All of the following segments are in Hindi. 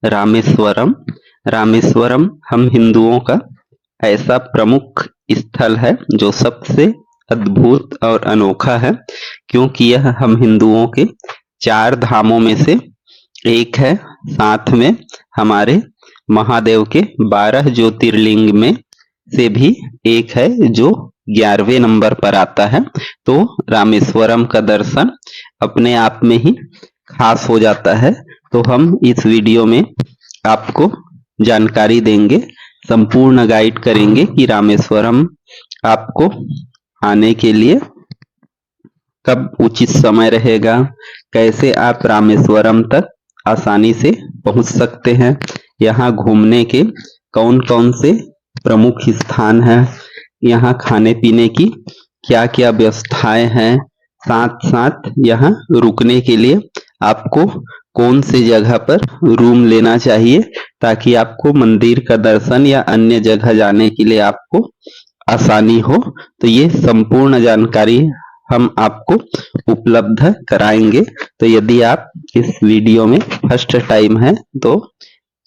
रामेश्वरम। रामेश्वरम हम हिंदुओं का ऐसा प्रमुख स्थल है जो सबसे अद्भुत और अनोखा है, क्योंकि यह हम हिंदुओं के 4 धामों में से एक है। साथ में हमारे महादेव के 12 ज्योतिर्लिंग में से भी एक है, जो 11वें नंबर पर आता है। तो रामेश्वरम का दर्शन अपने आप में ही खास हो जाता है। तो हम इस वीडियो में आपको जानकारी देंगे, संपूर्ण गाइड करेंगे कि रामेश्वरम आपको आने के लिए कब उचित समय रहेगा, कैसे आप रामेश्वरम तक आसानी से पहुंच सकते हैं, यहाँ घूमने के कौन कौन से प्रमुख स्थान हैं, यहाँ खाने पीने की क्या क्या व्यवस्थाएं हैं, साथ साथ यहाँ रुकने के लिए आपको कौन सी जगह पर रूम लेना चाहिए ताकि आपको मंदिर का दर्शन या अन्य जगह जाने के लिए आपको आसानी हो। तो ये संपूर्ण जानकारी हम आपको उपलब्ध कराएंगे। तो यदि आप इस वीडियो में फर्स्ट टाइम है तो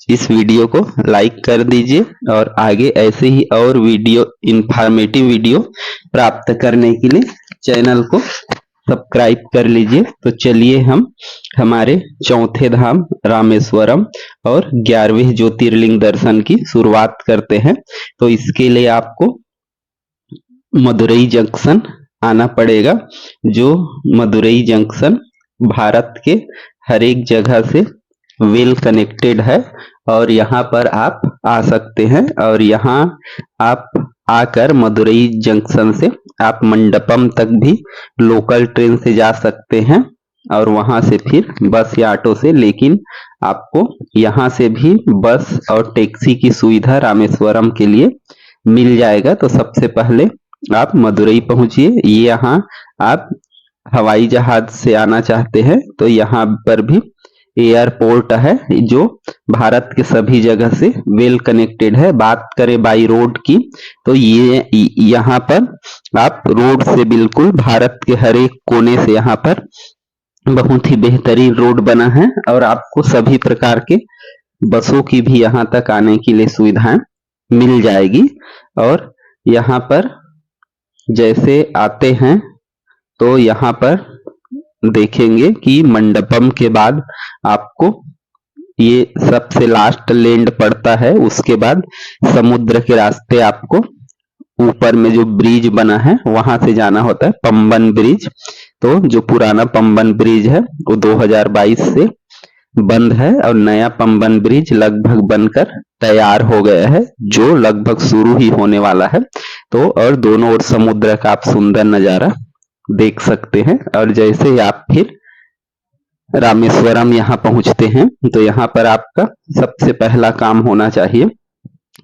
इस वीडियो को लाइक कर दीजिए और आगे ऐसे ही और वीडियो, इंफॉर्मेटिव वीडियो प्राप्त करने के लिए चैनल को सब्सक्राइब कर लीजिए। तो चलिए हम हमारे चौथे धाम रामेश्वरम और 11वें ज्योतिर्लिंग दर्शन की शुरुआत करते हैं। तो इसके लिए आपको मदुरई जंक्शन आना पड़ेगा। जो मदुरई जंक्शन भारत के हर एक जगह से वेल कनेक्टेड है और यहाँ पर आप आ सकते हैं। और यहाँ आप आकर मदुरई जंक्शन से आप मंडपम तक भी लोकल ट्रेन से जा सकते हैं और वहां से फिर बस या ऑटो से, लेकिन आपको यहाँ से भी बस और टैक्सी की सुविधा रामेश्वरम के लिए मिल जाएगा। तो सबसे पहले आप मदुरई पहुंचिए। यहाँ आप हवाई जहाज से आना चाहते हैं तो यहाँ पर भी एयरपोर्ट है जो भारत के सभी जगह से वेल कनेक्टेड है। बात करें बाई रोड की तो ये यहाँ पर आप रोड से बिल्कुल भारत के हर एक कोने से यहाँ पर बहुत ही बेहतरीन रोड बना है और आपको सभी प्रकार के बसों की भी यहाँ तक आने के लिए सुविधाएं मिल जाएगी। और यहाँ पर जैसे आते हैं तो यहाँ पर देखेंगे कि मंडपम के बाद आपको ये सबसे लास्ट लैंड पड़ता है। उसके बाद समुद्र के रास्ते आपको ऊपर में जो ब्रिज बना है वहां से जाना होता है, पंबन ब्रिज। तो जो पुराना पंबन ब्रिज है वो 2022 से बंद है और नया पंबन ब्रिज लगभग बनकर तैयार हो गया है, जो लगभग शुरू ही होने वाला है। तो और दोनों ओर समुद्र का आप सुंदर नजारा देख सकते हैं। और जैसे ही आप फिर रामेश्वरम यहाँ पहुंचते हैं तो यहाँ पर आपका सबसे पहला काम होना चाहिए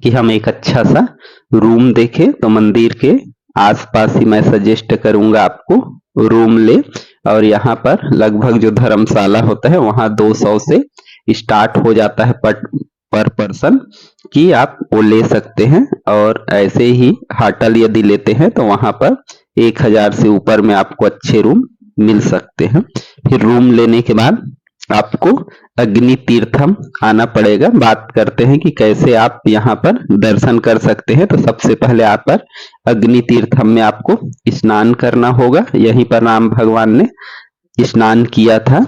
कि हम एक अच्छा सा रूम देखें। तो मंदिर के आसपास ही मैं सजेस्ट करूंगा आपको रूम ले। और यहाँ पर लगभग जो धर्मशाला होता है वहां 200 से स्टार्ट हो जाता है पर पर्सन कि आप वो ले सकते हैं। और ऐसे ही होटल यदि लेते हैं तो वहां पर 1000 से ऊपर में आपको अच्छे रूम मिल सकते हैं। फिर रूम लेने के बाद आपको अग्नि तीर्थम आना पड़ेगा। बात करते हैं कि कैसे आप यहाँ पर दर्शन कर सकते हैं। तो सबसे पहले आप पर अग्नि तीर्थम में आपको स्नान करना होगा। यहीं पर राम भगवान ने स्नान किया था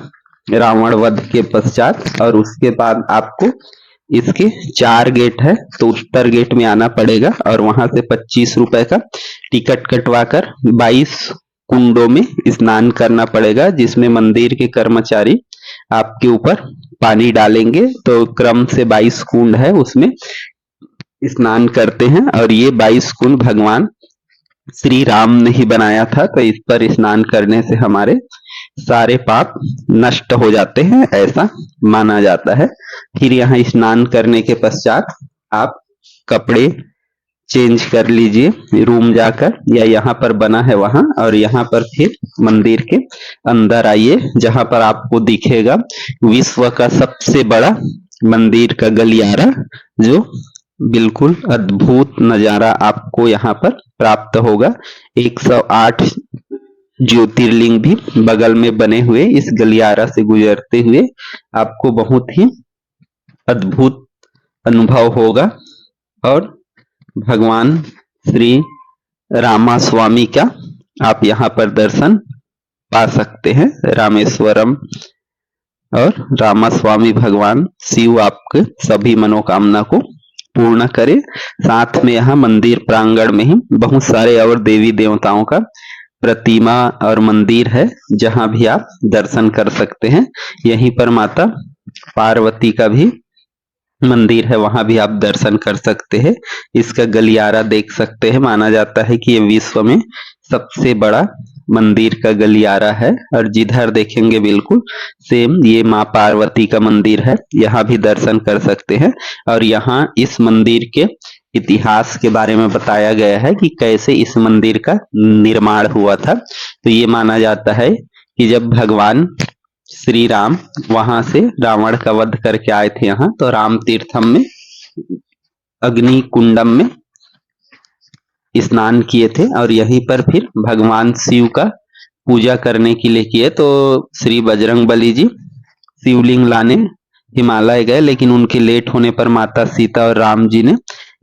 रावण वध के पश्चात। और उसके बाद आपको इसके 4 गेट है, तो उत्तर गेट में आना पड़ेगा और वहां से 25 रुपए का टिकट कटवाकर 22 कुंडों में स्नान करना पड़ेगा, जिसमें मंदिर के कर्मचारी आपके ऊपर पानी डालेंगे। तो क्रम से 22 कुंड है, उसमें स्नान करते हैं। और ये 22 कुंड भगवान श्री राम ने ही बनाया था, तो इस पर स्नान करने से हमारे सारे पाप नष्ट हो जाते हैं, ऐसा माना जाता है। फिर यहाँ स्नान करने के पश्चात आप कपड़े चेंज कर लीजिए रूम जाकर, या यहाँ पर बना है वहां। और यहाँ पर फिर मंदिर के अंदर आइए, जहां पर आपको दिखेगा विश्व का सबसे बड़ा मंदिर का गलियारा, जो बिल्कुल अद्भुत नजारा आपको यहाँ पर प्राप्त होगा। 108 ज्योतिर्लिंग भी बगल में बने हुए इस गलियारा से गुजरते हुए आपको बहुत ही अद्भुत अनुभव होगा और भगवान श्री रामास्वामी का आप यहाँ पर दर्शन पा सकते हैं। रामेश्वरम और रामास्वामी भगवान शिव आपके सभी मनोकामना को पूर्ण करे। साथ में यहाँ मंदिर प्रांगण में ही बहुत सारे और देवी देवताओं का प्रतिमा और मंदिर है, जहां भी आप दर्शन कर सकते हैं। यहीं पर माता पार्वती का भी मंदिर है, वहां भी आप दर्शन कर सकते हैं। इसका गलियारा देख सकते हैं, माना जाता है कि ये विश्व में सबसे बड़ा मंदिर का गलियारा है। और जिधर देखेंगे बिल्कुल सेम ये माँ पार्वती का मंदिर है, यहाँ भी दर्शन कर सकते हैं। और यहाँ इस मंदिर के इतिहास के बारे में बताया गया है कि कैसे इस मंदिर का निर्माण हुआ था। तो ये माना जाता है कि जब भगवान श्री राम वहां से रावण का वध करके आए थे यहाँ, तो राम तीर्थम में अग्नि कुंडम में स्नान किए थे और यहीं पर फिर भगवान शिव का पूजा करने के लिए किए। तो श्री बजरंगबली जी शिवलिंग लाने हिमालय गए, लेकिन उनके लेट होने पर माता सीता और राम जी ने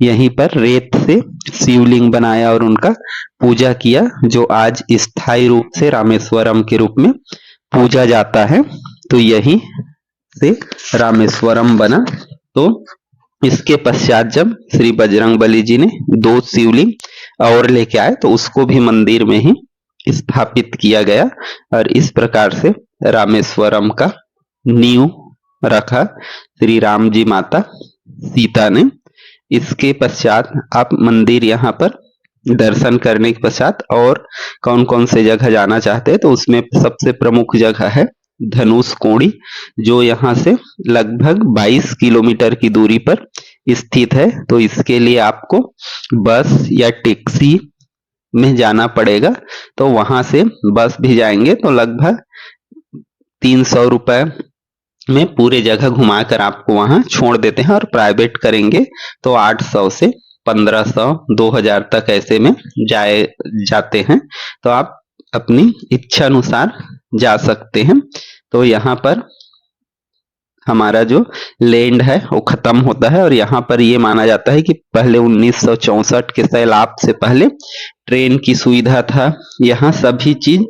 यहीं पर रेत से शिवलिंग बनाया और उनका पूजा किया, जो आज स्थायी रूप से रामेश्वरम के रूप में पूजा जाता है। तो यही से रामेश्वरम बना। तो इसके पश्चात जब श्री बजरंगबली जी ने 2 शिवलिंग और लेके आए, तो उसको भी मंदिर में ही स्थापित किया गया और इस प्रकार से रामेश्वरम का नींव रखा श्री राम जी माता सीता ने। इसके पश्चात आप मंदिर यहाँ पर दर्शन करने के पश्चात और कौन कौन से जगह जाना चाहते हैं, तो उसमें सबसे प्रमुख जगह है धनुष कोडी, जो यहाँ से लगभग 22 किलोमीटर की दूरी पर स्थित है। तो इसके लिए आपको बस या टैक्सी में जाना पड़ेगा। तो वहां से बस भी जाएंगे तो लगभग 300 रुपए में पूरे जगह घुमाकर आपको वहां छोड़ देते हैं, और प्राइवेट करेंगे तो 800 से 1500 2000 तक ऐसे में जाते हैं। तो आप अपनी इच्छा अनुसार जा सकते हैं। तो यहाँ पर हमारा जो लैंड है वो खत्म होता है, और यहाँ पर ये माना जाता है कि पहले 1964 के सैलाब से पहले ट्रेन की सुविधा था, यहाँ सभी चीज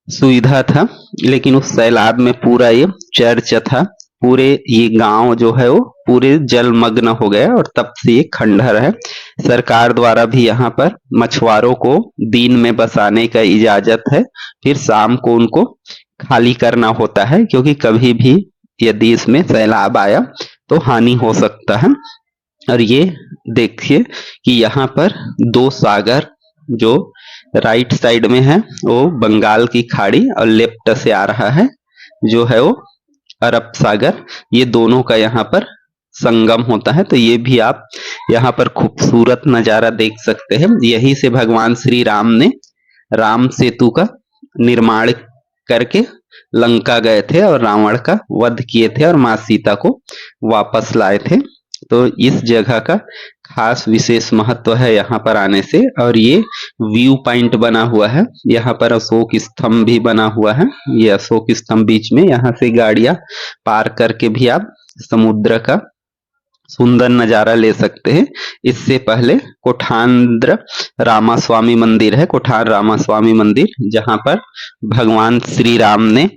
सुविधा था, लेकिन उस सैलाब में पूरा ये चर्च था, पूरे ये गांव जो है वो पूरे जलमग्न हो गया और तब से ये खंडहर है। सरकार द्वारा भी यहाँ पर मछुआरों को दिन में बसाने का इजाजत है, फिर शाम को उनको खाली करना होता है, क्योंकि कभी भी यदि इसमें सैलाब आया तो हानि हो सकता है। और ये देखिए कि यहाँ पर 2 सागर जो राइट साइड में है वो बंगाल की खाड़ी और लेफ्ट से आ रहा है जो है वो अरब सागर, ये दोनों का यहाँ पर संगम होता है। तो ये भी आप यहाँ पर खूबसूरत नजारा देख सकते हैं। यही से भगवान श्री राम ने राम सेतु का निर्माण करके लंका गए थे और रावण का वध किए थे और माँ सीता को वापस लाए थे। तो इस जगह का खास विशेष महत्व है यहाँ पर आने से। और ये व्यू पॉइंट बना हुआ है, यहाँ पर अशोक स्तंभ भी बना हुआ है, ये अशोक स्तंभ बीच में, यहाँ से गाड़ियां पार करके भी आप समुद्र का सुंदर नजारा ले सकते हैं। इससे पहले कोठांद्र रामास्वामी मंदिर है, कोठार रामास्वामी मंदिर, जहां पर भगवान श्री राम ने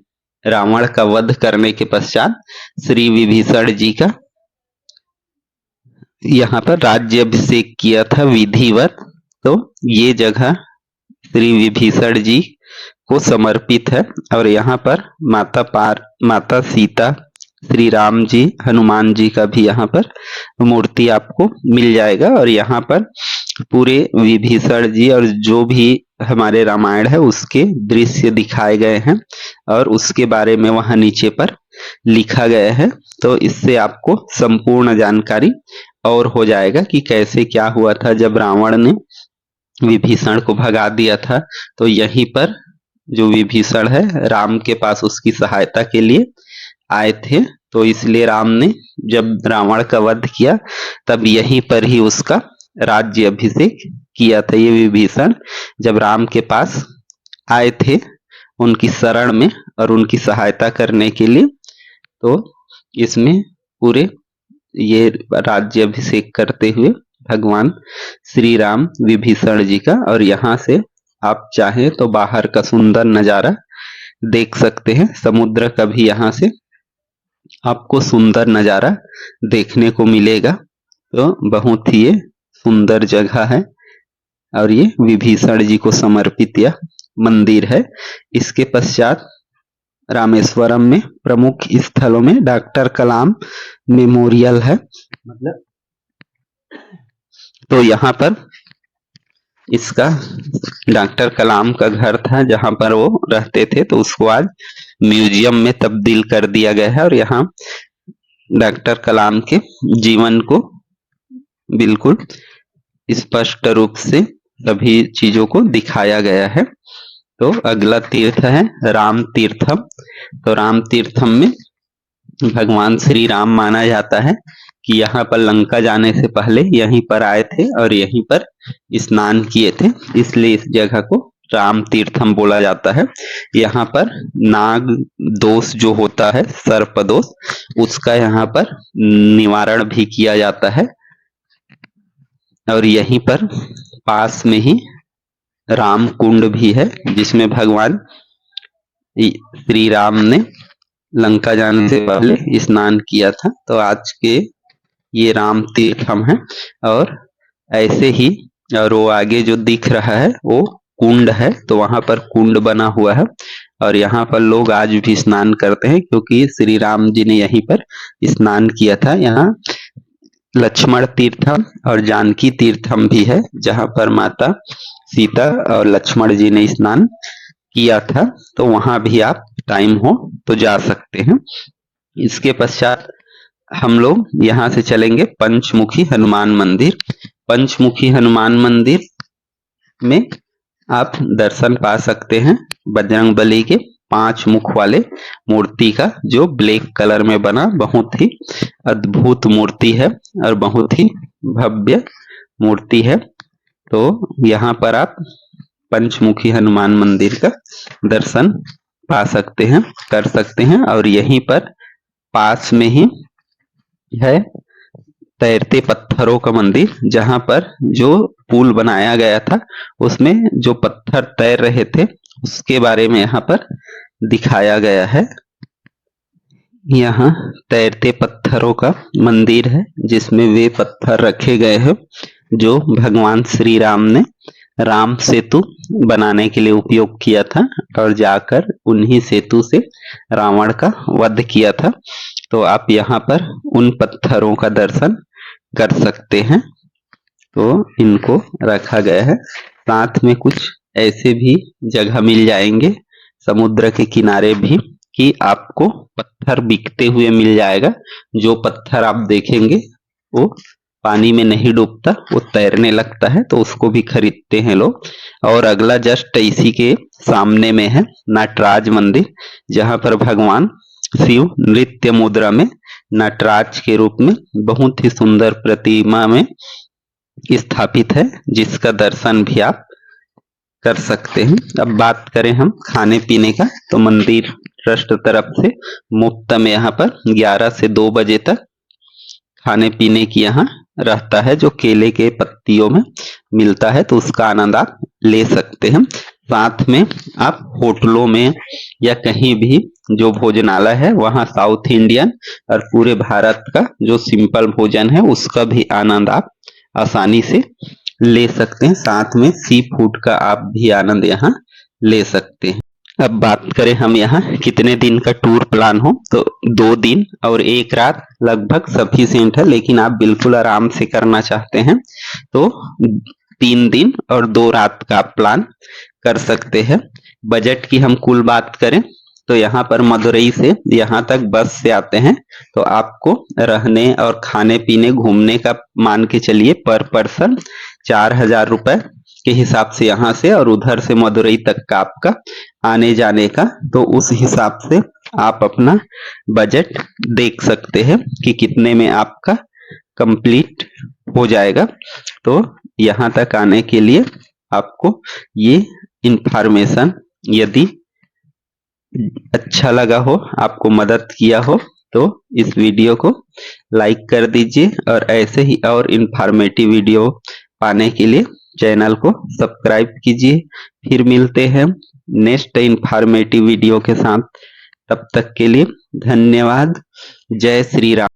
रावण का वध करने के पश्चात श्री विभीषण जी का यहाँ पर राज्याभिषेक किया था विधिवत। तो ये जगह श्री विभीषण जी को समर्पित है, और यहाँ पर माता सीता, श्री राम जी, हनुमान जी का भी यहाँ पर मूर्ति आपको मिल जाएगा। और यहाँ पर पूरे विभीषण जी और जो भी हमारे रामायण है उसके दृश्य दिखाए गए हैं, और उसके बारे में वहां नीचे पर लिखा गया है। तो इससे आपको संपूर्ण जानकारी और हो जाएगा कि कैसे क्या हुआ था जब रावण ने विभीषण को भगा दिया था। तो यहीं पर जो विभीषण है राम के पास उसकी सहायता के लिए आए थे, तो इसलिए राम ने जब रावण का वध किया तब यहीं पर ही उसका राज्य अभिषेक किया था। ये विभीषण जब राम के पास आए थे उनकी शरण में और उनकी सहायता करने के लिए, तो इसमें पूरे ये राज्याभिषेक करते हुए भगवान श्री राम विभीषण जी का। और यहाँ से आप चाहें तो बाहर का सुंदर नजारा देख सकते हैं। समुद्र का भी यहाँ से आपको सुंदर नजारा देखने को मिलेगा। तो बहुत ही ये सुंदर जगह है और ये विभीषण जी को समर्पित यह मंदिर है। इसके पश्चात रामेश्वरम में प्रमुख स्थलों में डॉक्टर कलाम मेमोरियल है। मतलब तो यहाँ पर इसका डॉक्टर कलाम का घर था जहाँ पर वो रहते थे, तो उसको आज म्यूजियम में तब्दील कर दिया गया है। और यहाँ डॉक्टर कलाम के जीवन को बिल्कुल स्पष्ट रूप से सभी चीजों को दिखाया गया है। तो अगला तीर्थ है राम तीर्थम। तो राम तीर्थम में भगवान श्री राम माना जाता है कि यहाँ पर लंका जाने से पहले यहीं पर आए थे और यहीं पर स्नान किए थे, इसलिए इस जगह को राम तीर्थम बोला जाता है। यहाँ पर नाग दोष जो होता है, सर्प दोष, उसका यहाँ पर निवारण भी किया जाता है। और यहीं पर पास में ही राम कुंड भी है जिसमें भगवान श्री राम ने लंका जाने से पहले स्नान किया था। तो आज के ये राम तीर्थम है। और ऐसे ही और वो आगे जो दिख रहा है वो कुंड है, तो वहां पर कुंड बना हुआ है और यहाँ पर लोग आज भी स्नान करते हैं क्योंकि श्री राम जी ने यहीं पर स्नान किया था। यहाँ लक्ष्मण तीर्थम और जानकी तीर्थम भी है जहाँ पर माता सीता और लक्ष्मण जी ने स्नान किया था। तो वहां भी आप टाइम हो तो जा सकते हैं। इसके पश्चात हम लोग यहाँ से चलेंगे पंचमुखी हनुमान मंदिर। पंचमुखी हनुमान मंदिर में आप दर्शन पा सकते हैं बजरंगबली के 5 मुख वाले मूर्ति का, जो ब्लैक कलर में बना बहुत ही अद्भुत मूर्ति है और बहुत ही भव्य मूर्ति है। तो यहाँ पर आप पंचमुखी हनुमान मंदिर का दर्शन पा सकते हैं, कर सकते हैं। और यहीं पर पास में ही है तैरते पत्थरों का मंदिर, जहां पर जो पुल बनाया गया था उसमें जो पत्थर तैर रहे थे उसके बारे में यहाँ पर दिखाया गया है। यहाँ तैरते पत्थरों का मंदिर है जिसमें वे पत्थर रखे गए हैं जो भगवान श्री राम ने राम सेतु बनाने के लिए उपयोग किया था और जाकर उन्हीं सेतु से रावण का वध किया था। तो आप यहाँ पर उन पत्थरों का दर्शन कर सकते हैं। तो इनको रखा गया है। साथ में कुछ ऐसे भी जगह मिल जाएंगे समुद्र के किनारे भी कि आपको पत्थर बिकते हुए मिल जाएगा। जो पत्थर आप देखेंगे वो पानी में नहीं डूबता, वो तैरने लगता है, तो उसको भी खरीदते हैं लोग। और अगला जस्ट इसी के सामने में है नटराज मंदिर, जहां पर भगवान शिव नृत्य मुद्रा में नटराज के रूप में बहुत ही सुंदर प्रतिमा में स्थापित है, जिसका दर्शन भी आप कर सकते हैं। अब बात करें हम खाने पीने का, तो मंदिर ट्रस्ट तरफ से मुफ्त में यहाँ पर 11 से 2 बजे तक खाने पीने की यहाँ रहता है, जो केले के पत्तियों में मिलता है, तो उसका आनंद आप ले सकते हैं। साथ में आप होटलों में या कहीं भी जो भोजनालय है वहाँ साउथ इंडियन और पूरे भारत का जो सिंपल भोजन है उसका भी आनंद आप आसानी से ले सकते हैं। साथ में सी फूड का आप भी आनंद यहाँ ले सकते हैं। अब बात करें हम यहाँ कितने दिन का टूर प्लान हो, तो 2 दिन और 1 रात लगभग सफिशिएंट है। लेकिन आप बिल्कुल आराम से करना चाहते हैं तो 3 दिन और 2 रात का प्लान कर सकते हैं। बजट की हम कुल बात करें तो यहाँ पर मदुरई से यहाँ तक बस से आते हैं तो आपको रहने और खाने पीने घूमने का मान के चलिए पर पर्सन 4,000 रुपए के हिसाब से यहाँ से, और उधर से मदुरई तक का आपका आने जाने का, तो उस हिसाब से आप अपना बजट देख सकते हैं कि कितने में आपका कंप्लीट हो जाएगा। तो यहाँ तक आने के लिए आपको ये इंफॉर्मेशन यदि अच्छा लगा हो, आपको मदद किया हो, तो इस वीडियो को लाइक कर दीजिए और ऐसे ही और इंफॉर्मेटिव वीडियो पाने के लिए चैनल को सब्सक्राइब कीजिए। फिर मिलते हैं नेक्स्ट इंफॉर्मेटिव वीडियो के साथ। तब तक के लिए धन्यवाद। जय श्री राम।